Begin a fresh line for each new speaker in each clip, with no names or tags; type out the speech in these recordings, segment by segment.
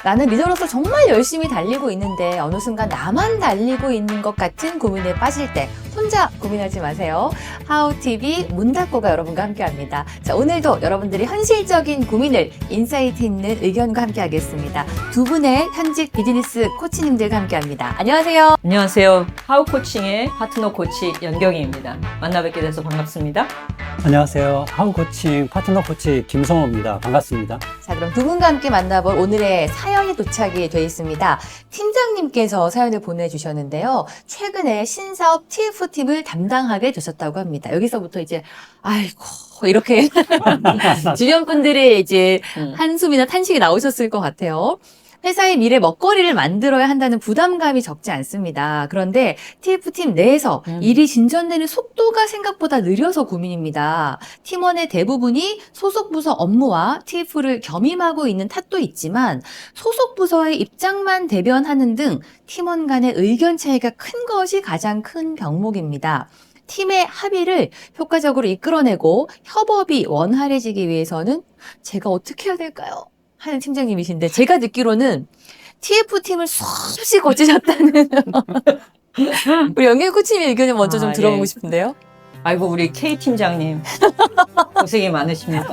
나는 리더로서 정말 열심히 달리고 있는데 어느 순간 나만 달리고 있는 것 같은 고민에 빠질 때 혼자 고민하지 마세요. 하우TV 문 닫고가 여러분과 함께합니다. 자, 오늘도 여러분들이 현실적인 고민을 인사이트 있는 의견과 함께하겠습니다. 두 분의 현직 비즈니스 코치님들과 함께합니다. 안녕하세요.
안녕하세요. 하우코칭의 파트너 코치 연경희입니다. 만나 뵙게 돼서 반갑습니다.
안녕하세요. 하우코칭 파트너 코치 김성호입니다. 반갑습니다.
자, 그럼 두 분과 함께 만나볼 오늘의 사연이 도착이 되어 있습니다. 팀장님께서 사연을 보내주셨는데요. 최근에 신사업 TF팀을 담당하게 되셨다고 합니다. 여기서부터 이제 아이고 이렇게 주변 분들의 이제 한숨이나 탄식이 나오셨을 것 같아요. 회사의 미래 먹거리를 만들어야 한다는 부담감이 적지 않습니다. 그런데 TF팀 내에서 일이 진전되는 속도가 생각보다 느려서 고민입니다. 팀원의 대부분이 소속 부서 업무와 TF를 겸임하고 있는 탓도 있지만 소속 부서의 입장만 대변하는 등 팀원 간의 의견 차이가 큰 것이 가장 큰 병목입니다. 팀의 합의를 효과적으로 이끌어내고 협업이 원활해지기 위해서는 제가 어떻게 해야 될까요? 하는 팀장님이신데 제가 듣기로는 TF팀을 수없이 거치셨다는 우리 연경 코치님의 의견을 먼저 좀 들어보고
예.
싶은데요.
아이고 우리 K 팀장님 고생이 많으십니다.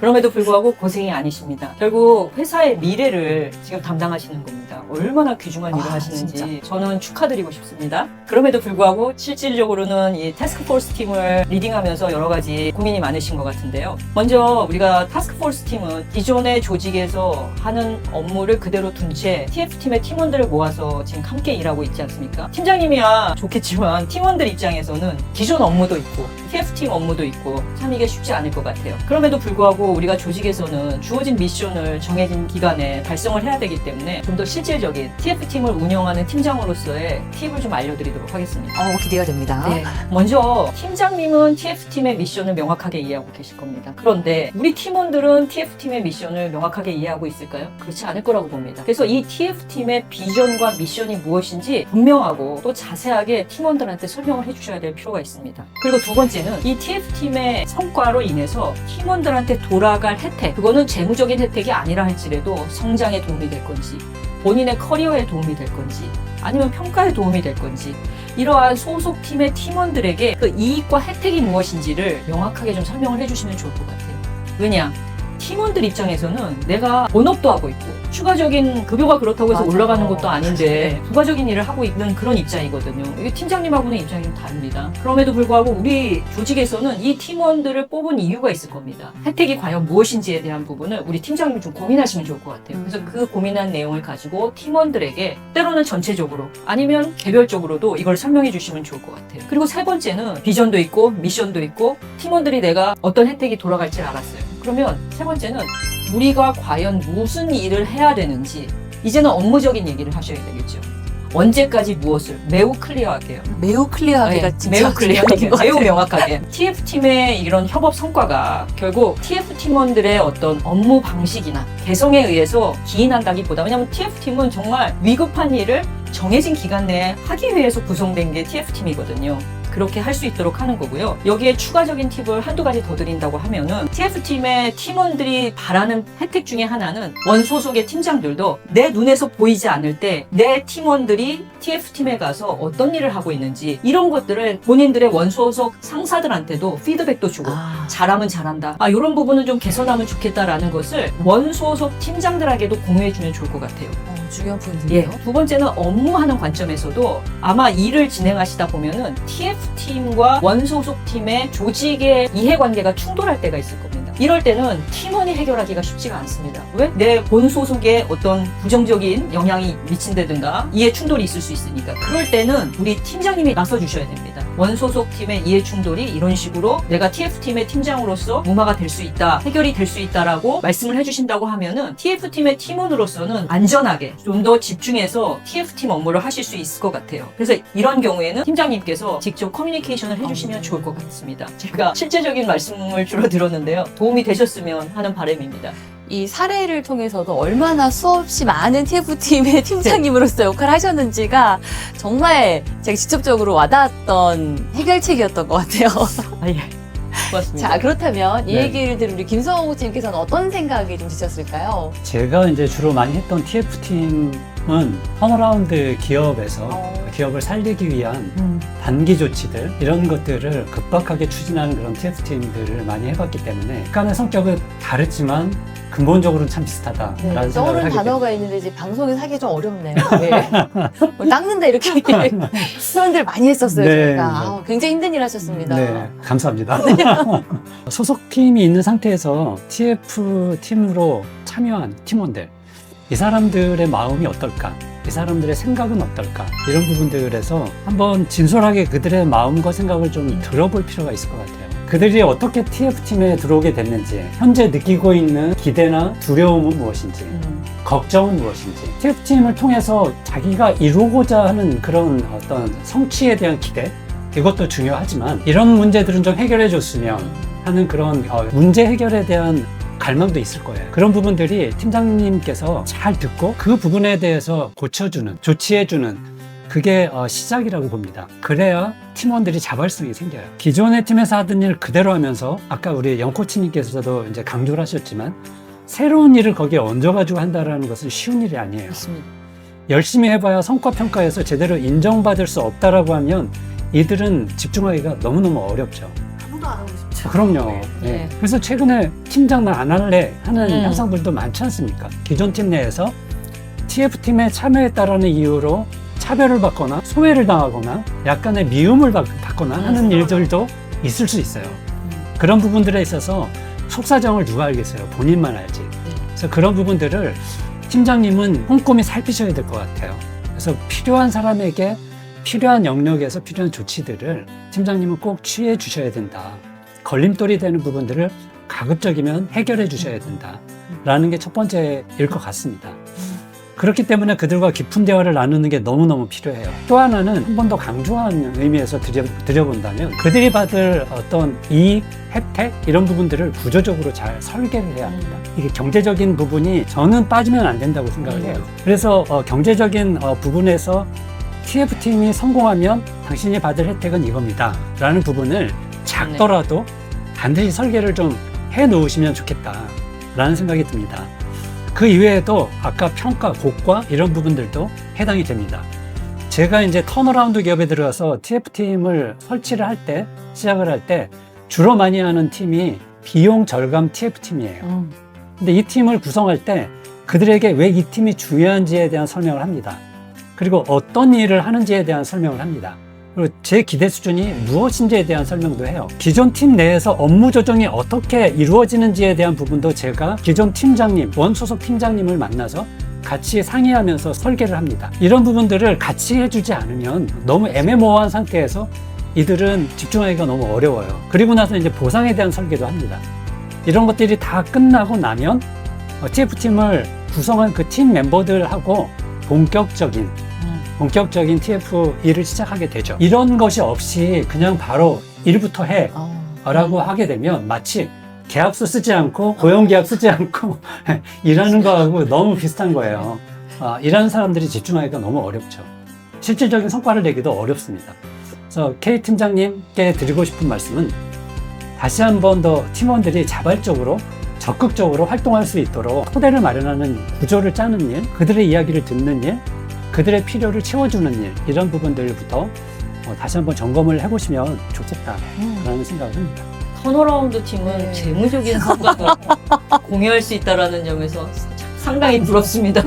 그럼에도 불구하고 고생이 아니십니다. 결국 회사의 미래를 지금 담당하시는 겁니다. 얼마나 귀중한 일을 하시는지
진짜.
저는 축하드리고 싶습니다. 그럼에도 불구하고 실질적으로는 이 타스크포스 팀을 리딩하면서 여러 가지 고민이 많으신 것 같은데요. 먼저 우리가 타스크포스 팀은 기존의 조직에서 하는 업무를 그대로 둔 채 TF팀의 팀원들을 모아서 지금 함께 일하고 있지 않습니까? 팀장님이야 좋겠지만 팀원들 입장에서는 기존 업무도 있고 TF팀 업무도 있고 참 이게 쉽지 않을 것 같아요. 그럼에도 불구하고 우리가 조직에서는 주어진 미션을 정해진 기간에 달성을 해야 되기 때문에 좀 더 실질적인 TF팀을 운영하는 팀장으로서의 팁을 좀 알려드리도록 하겠습니다.
기대가 됩니다.
네. 먼저 팀장님은 TF팀의 미션을 명확하게 이해하고 계실 겁니다. 그런데 우리 팀원들은 TF팀의 미션을 명확하게 이해하고 있을까요? 그렇지 않을 거라고 봅니다. 그래서 이 TF팀의 비전과 미션이 무엇인지 분명하고 또 자세하게 팀원들한테 설명을 해주셔야 될 필요가 있습니다. 그리고 두 번째는 이 TF팀의 성과로 인해서 팀원들한테 돌아갈 혜택, 그거는 재무적인 혜택이 아니라 할지라도 성장에 도움이 될 건지 본인의 커리어에 도움이 될 건지 아니면 평가에 도움이 될 건지 이러한 소속팀의 팀원들에게 그 이익과 혜택이 무엇인지를 명확하게 좀 설명을 해주시면 좋을 것 같아요. 왜냐? 팀원들 입장에서는 내가 본업도 하고 있고 추가적인 급여가 그렇다고 해서
맞아요.
올라가는 것도 아닌데 부가적인 일을 하고 있는 그런 입장이거든요. 이게 팀장님하고는 입장이 좀 다릅니다. 그럼에도 불구하고 우리 조직에서는 이 팀원들을 뽑은 이유가 있을 겁니다. 혜택이 과연 무엇인지에 대한 부분을 우리 팀장님이 좀 고민하시면 좋을 것 같아요. 그래서 그 고민한 내용을 가지고 팀원들에게 때로는 전체적으로 아니면 개별적으로도 이걸 설명해 주시면 좋을 것 같아요. 그리고 세 번째는 비전도 있고 미션도 있고 팀원들이 내가 어떤 혜택이 돌아갈지 알았어요. 그러면 세 번째는 우리가 과연 무슨 일을 해야 되는지 이제는 업무적인 얘기를 하셔야 되겠죠. 언제까지 무엇을 매우 클리어하게요.
매우 클리어하게가 진짜
매우 클리어하게,
중요한 것
매우
같아요.
명확하게. TF팀의 이런 협업 성과가 결국 TF팀원들의 어떤 업무 방식이나 개성에 의해서 기인한다기보다 왜냐하면 TF팀은 정말 위급한 일을 정해진 기간 내에 하기 위해서 구성된 게 TF팀이거든요. 그렇게 할 수 있도록 하는 거고요. 여기에 추가적인 팁을 한두 가지 더 드린다고 하면은 TF팀의 팀원들이 바라는 혜택 중에 하나는 원소속의 팀장들도 내 눈에서 보이지 않을 때 내 팀원들이 TF팀에 가서 어떤 일을 하고 있는지 이런 것들을 본인들의 원소속 상사들한테도 피드백도 주고 잘하면 잘한다. 이런 부분은 좀 개선하면 좋겠다라는 것을 원소속 팀장들에게도 공유해주면 좋을 것 같아요.
중요한 포인트인데요.
두 번째는 업무하는 관점에서도 아마 일을 진행하시다 보면은 TF팀과 원소속 팀의 조직의 이해관계가 충돌할 때가 있을 겁니다. 이럴 때는 팀원이 해결하기가 쉽지가 않습니다. 왜? 내 본소속에 어떤 부정적인 영향이 미친다든가 이해 충돌이 있을 수 있으니까 그럴 때는 우리 팀장님이 나서주셔야 됩니다. 원소속 팀의 이해 충돌이 이런 식으로 내가 TF팀의 팀장으로서 무마가 될 수 있다, 해결이 될 수 있다라고 말씀을 해주신다고 하면은 TF팀의 팀원으로서는 안전하게 좀 더 집중해서 TF팀 업무를 하실 수 있을 것 같아요. 그래서 이런 경우에는 팀장님께서 직접 커뮤니케이션을 해주시면 좋을 것 같습니다. 제가 실제적인 말씀을 주로 들었는데요. 도움이 되셨으면 하는 바람입니다.
이 사례를 통해서도 얼마나 수없이 많은 TF팀의 팀장님으로서 역할을 하셨는지가 정말 제가 직접적으로 와닿았던 해결책이었던 것 같아요.
예. 고맙습니다.
자, 그렇다면 이
네.
얘기를 들은 우리 김성호 코치님께서는 어떤 생각이 좀 드셨을까요?
제가 이제 주로 많이 했던 TF팀은 턴어라운드 기업에서 기업을 살리기 위한 단기 조치들 이런 것들을 급박하게 추진하는 그런 TF팀들을 많이 해봤기 때문에 약간의 성격은 다르지만 근본적으로는 참 비슷하다라는 생각을
떠오르는
하게 됩니다.
단어가 있는데 이제 방송에서 하기 좀 어렵네요. 네. 뭐 닦는다 이렇게 표현들 많이 했었어요.
네,
저희가.
네.
아우, 굉장히 힘든 일 하셨습니다.
네, 감사합니다. 소속팀이 있는 상태에서 TF팀으로 참여한 팀원들, 이 사람들의 마음이 어떨까? 이 사람들의 생각은 어떨까? 이런 부분들에서 한번 진솔하게 그들의 마음과 생각을 좀 들어볼 필요가 있을 것 같아요. 그들이 어떻게 TF팀에 들어오게 됐는지, 현재 느끼고 있는 기대나 두려움은 무엇인지, 걱정은 무엇인지, TF팀을 통해서 자기가 이루고자 하는 그런 어떤 성취에 대한 기대, 이것도 중요하지만 이런 문제들은 좀 해결해 줬으면 하는 그런 문제 해결에 대한 갈망도 있을 거예요. 그런 부분들이 팀장님께서 잘 듣고 그 부분에 대해서 고쳐주는, 조치해주는 그게 시작이라고 봅니다. 그래야 팀원들이 자발성이 생겨요. 기존의 팀에서 하던 일 그대로 하면서 아까 우리 영 코치님께서도 이제 강조를 하셨지만 새로운 일을 거기에 얹어가지고 한다는 것은 쉬운 일이 아니에요.
맞습니다.
열심히 해봐야 성과 평가에서 제대로 인정받을 수 없다라고 하면 이들은 집중하기가 너무너무 어렵죠.
아무도 안 하고 싶죠.
그럼요.
네.
네. 그래서 최근에 팀장 나 안 할래 하는 현상들도 많지 않습니까? 기존 팀 내에서 TF팀에 참여했다라는 이유로 차별을 받거나 소외를 당하거나 약간의 미움을 받거나 하는 일들도 있을 수 있어요. 그런 부분들에 있어서 속사정을 누가 알겠어요? 본인만 알지. 그래서 그런 부분들을 팀장님은 꼼꼼히 살피셔야 될 것 같아요. 그래서 필요한 사람에게 필요한 영역에서 필요한 조치들을 팀장님은 꼭 취해 주셔야 된다. 걸림돌이 되는 부분들을 가급적이면 해결해 주셔야 된다. 라는 게 첫 번째일 것 같습니다. 그렇기 때문에 그들과 깊은 대화를 나누는 게 너무너무 필요해요. 또 하나는 한 번 더 강조한 의미에서 드려본다면 그들이 받을 어떤 이익, 혜택 이런 부분들을 구조적으로 잘 설계를 해야 합니다. 이게 경제적인 부분이 저는 빠지면 안 된다고 생각을 해요. 그래서 경제적인 부분에서 TF팀이 성공하면 당신이 받을 혜택은 이겁니다. 라는 부분을 작더라도 반드시 설계를 좀 해 놓으시면 좋겠다. 라는 생각이 듭니다. 그 이외에도 아까 평가, 고과 이런 부분들도 해당이 됩니다. 제가 이제 턴어라운드 기업에 들어가서 TF팀을 설치를 할 때, 시작을 할 때 주로 많이 하는 팀이 비용 절감 TF팀이에요. 근데 이 팀을 구성할 때 그들에게 왜 이 팀이 중요한지에 대한 설명을 합니다. 그리고 어떤 일을 하는지에 대한 설명을 합니다. 그리고 제 기대 수준이 무엇인지에 대한 설명도 해요. 기존 팀 내에서 업무 조정이 어떻게 이루어지는지에 대한 부분도 제가 기존 팀장님, 원소속 팀장님을 만나서 같이 상의하면서 설계를 합니다. 이런 부분들을 같이 해주지 않으면 너무 애매모호한 상태에서 이들은 집중하기가 너무 어려워요. 그리고 나서 이제 보상에 대한 설계도 합니다. 이런 것들이 다 끝나고 나면 TF팀을 구성한 그 팀 멤버들하고 본격적인 TF 일을 시작하게 되죠. 이런 것이 없이 그냥 바로 일부터 해 라고 하게 되면 마치 계약서 쓰지 않고 고용계약 쓰지 않고 일하는 거하고 너무 비슷한 거예요. 일하는 사람들이 집중하기가 너무 어렵죠. 실질적인 성과를 내기도 어렵습니다. 그래서 K 팀장님께 드리고 싶은 말씀은 다시 한 번 더 팀원들이 자발적으로 적극적으로 활동할 수 있도록 토대를 마련하는 구조를 짜는 일, 그들의 이야기를 듣는 일, 그들의 필요를 채워주는 일, 이런 부분들부터 다시 한번 점검을 해보시면 좋겠다라는 생각을 합니다.
턴어라운드 팀은 재무적인 성과도 공유할 수 있다는 점에서 상당히 부럽습니다.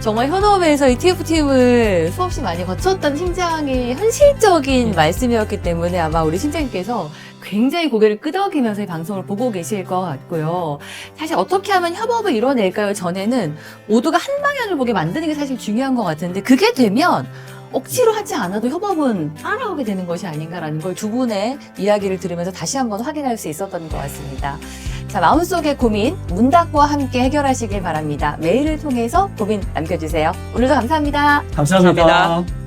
정말 현업에서 이 TF팀을 수없이 많이 거쳤던 팀장의 현실적인 말씀이었기 때문에 아마 우리 팀장님께서 굉장히 고개를 끄덕이면서 이 방송을 보고 계실 것 같고요. 사실 어떻게 하면 협업을 이뤄낼까요? 전에는 모두가 한 방향을 보게 만드는 게 사실 중요한 것 같은데 그게 되면 억지로 하지 않아도 협업은 따라오게 되는 것이 아닌가라는 걸 두 분의 이야기를 들으면서 다시 한번 확인할 수 있었던 것 같습니다. 자, 마음속의 고민 문닭과 함께 해결하시길 바랍니다. 메일을 통해서 고민 남겨주세요. 오늘도 감사합니다.
감사합니다.
감사합니다.